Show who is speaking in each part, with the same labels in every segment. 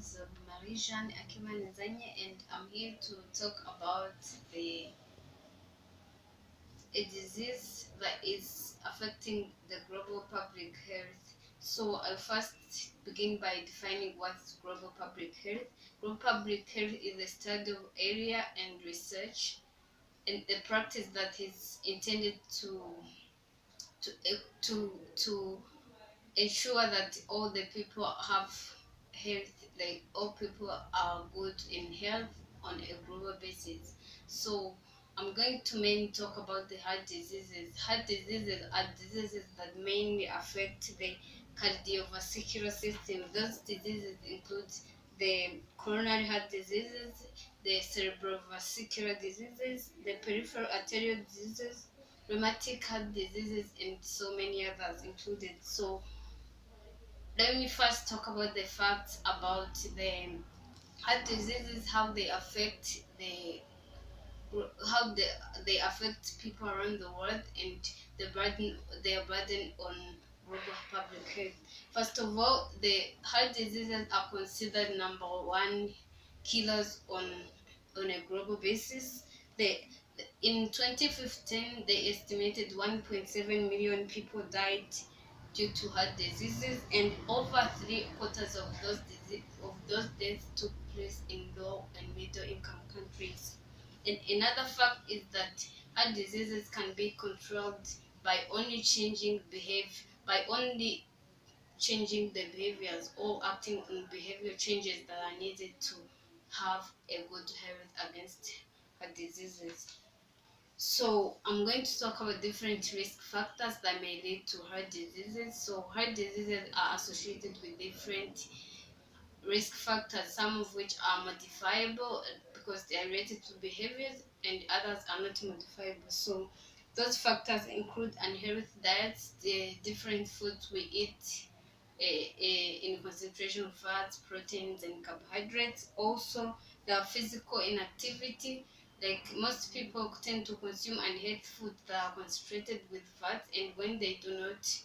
Speaker 1: is Marijan Akimanizanye, and I'm here to talk about a disease that is affecting the global public health. So I'll first begin by defining what's global public health. Global public health is a study of area and research and a practice that is intended to ensure that all the people have health, like all people are good in health on a global basis. So I'm going to mainly talk about the heart diseases. Heart diseases are diseases that mainly affect the cardiovascular system. Those diseases include the coronary heart diseases, the cerebrovascular diseases, the peripheral arterial diseases, rheumatic heart diseases, and so many others included. So let me first talk about the facts about the heart diseases, how they affect how they affect people around the world, and their burden on global public health. First of all, the heart diseases are considered number one killers on a global basis. They In 2015, they estimated 1.7 million people died due to heart diseases, and over three quarters of those deaths took place in low and middle income countries. And another fact is that heart diseases can be controlled by only changing the behaviors or acting on behavior changes that are needed to have a good health against heart diseases. So I'm going to talk about different risk factors that may lead to heart diseases. So heart diseases are associated with different risk factors, some of which are modifiable because they are related to behaviors, and others are not modifiable. So those factors include unhealthy diets, the different foods we eat, in concentration of fats, proteins, and carbohydrates. Also, the physical inactivity. Like most people tend to consume unhealthy foods that are concentrated with fats, and when they do not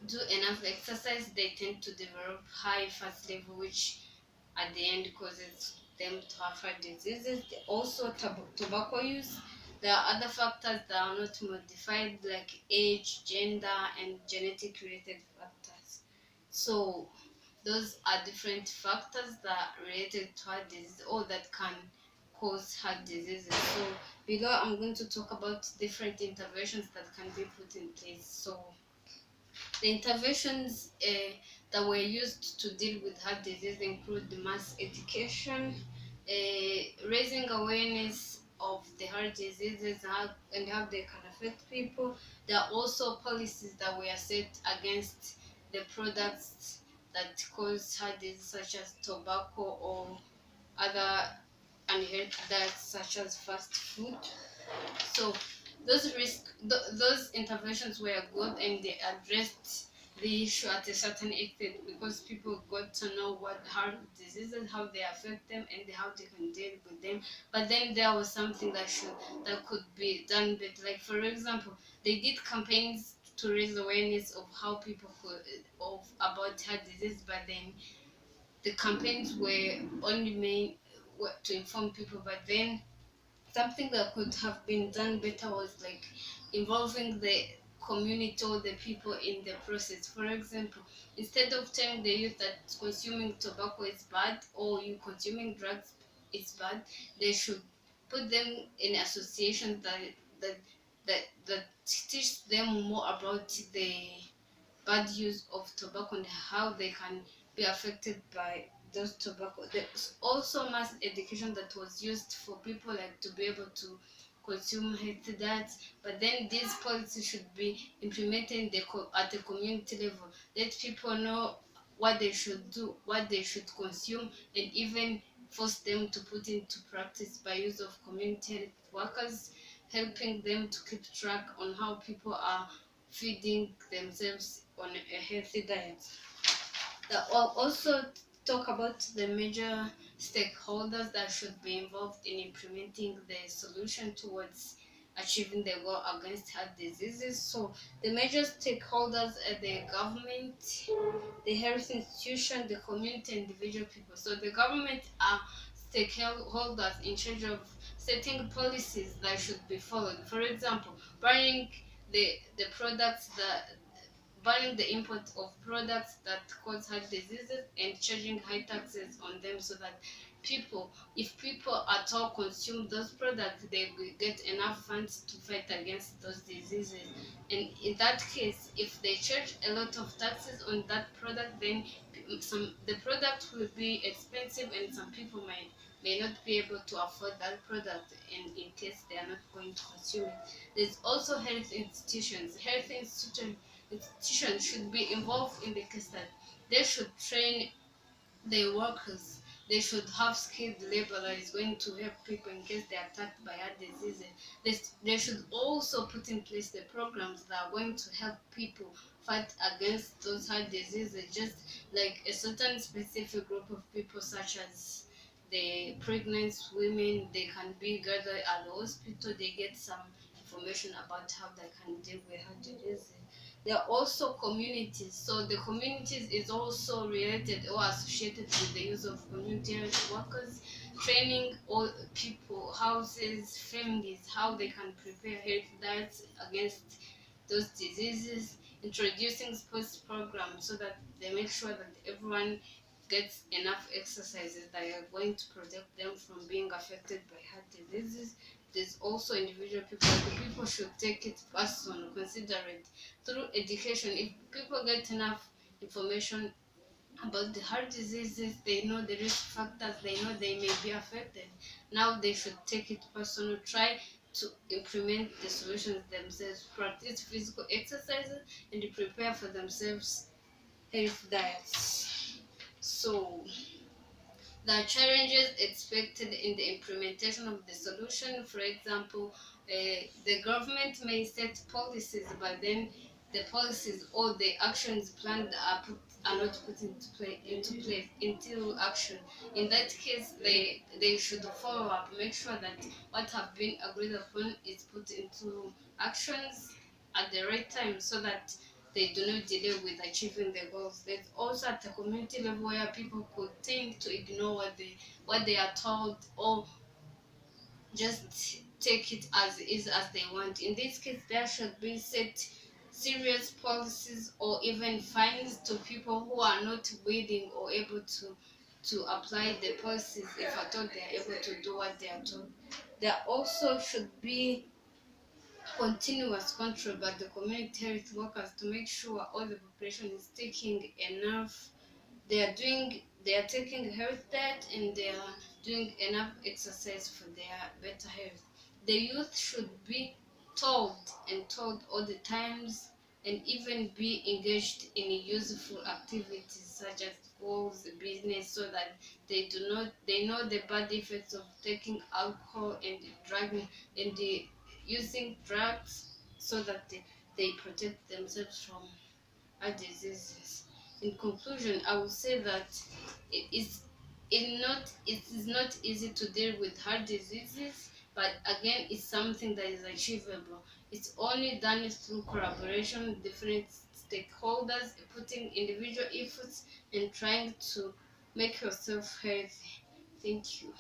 Speaker 1: do enough exercise, they tend to develop high fat level, which at the end causes them to have heart diseases. Also, tobacco use. There are other factors that are not modified, like age, gender, and genetic related factors. So those are different factors that are related to heart disease or that can cause heart diseases. So below I'm going to talk about different interventions that can be put in place. So the interventions that were used to deal with heart disease include the mass education, raising awareness of the heart diseases and how they can affect people. There are also policies that were set against the products that cause heart disease, such as tobacco or other unhealthy diets, such as fast food. So those interventions were good, and they addressed the issue at a certain extent because people got to know what heart diseases, how they affect them, and how they can deal with them. But then there was something that could be done better. Like for example, they did campaigns to raise awareness of how people could of about heart disease, but then the campaigns were only made to inform people. But then something that could have been done better was like involving the community or the people in the process. For example, instead of telling the youth that consuming tobacco is bad or you consuming drugs is bad, they should put them in associations that that teach them more about the bad use of tobacco and how they can be affected by those tobacco. There's also mass education that was used for people like to be able to consume healthy diets, but then these policies should be implemented at the community level. Let people know what they should do, what they should consume, and even force them to put into practice by use of community health workers, helping them to keep track on how people are feeding themselves on a healthy diet. That will also talk about the major stakeholders that should be involved in implementing the solution towards achieving the goal against heart diseases. So the major stakeholders are the government, the health institution, the community, individual people. So the government are stakeholders in charge of setting policies that should be followed. For example, banning the products that banning the import of products that cause heart diseases and charging high taxes on them so that if people at all consume those products, they will get enough funds to fight against those diseases. And in that case, if they charge a lot of taxes on that product, then the product will be expensive and some people may not be able to afford that product, and in case they are not going to consume it. There's also health institutions. Institutions should be involved in the case that they should train their workers. They should have skilled labor that is going to help people in case they are attacked by heart diseases. They should also put in place the programs that are going to help people fight against those heart diseases, just like a certain specific group of people, such as the pregnant women. They can be gathered at the hospital, they get some information about how they can deal with heart disease. There are also communities. So the communities is also related or associated with the use of community health workers, training all people, houses, families, how they can prepare health diets against those diseases, introducing sports programs so that they make sure that everyone gets enough exercises that are going to protect them from being affected by heart diseases. There's also individual people. The people should take it personal, consider it through education. If people get enough information about the heart diseases, they know the risk factors, they know they may be affected. Now they should take it personal, try to implement the solutions themselves, practice physical exercises, and prepare for themselves health diets. So the challenges expected in the implementation of the solution. For example, the government may set policies, but then the policies or the actions planned are not put into action. In that case, they should follow up, make sure that what have been agreed upon is put into actions at the right time, so that they do not delay with achieving their goals. There's also at the community level where people could tend to ignore what they are told, or just take it as is as they want. In this case, there should be set serious policies or even fines to people who are not willing or able to apply the policies if at all they are able to do what they are told. There also should be continuous control by the community health workers to make sure all the population is taking enough. They are taking health diet and they are doing enough exercise for their better health. The youth should be told and told all the times, and even be engaged in useful activities such as schools, business, so that they know the bad effects of taking alcohol and drugging and using drugs, so that they protect themselves from heart diseases. In conclusion, I will say that it is not easy to deal with heart diseases, but again, it's something that is achievable. It's only done through collaboration with different stakeholders, putting individual efforts and trying to make yourself healthy. Thank you.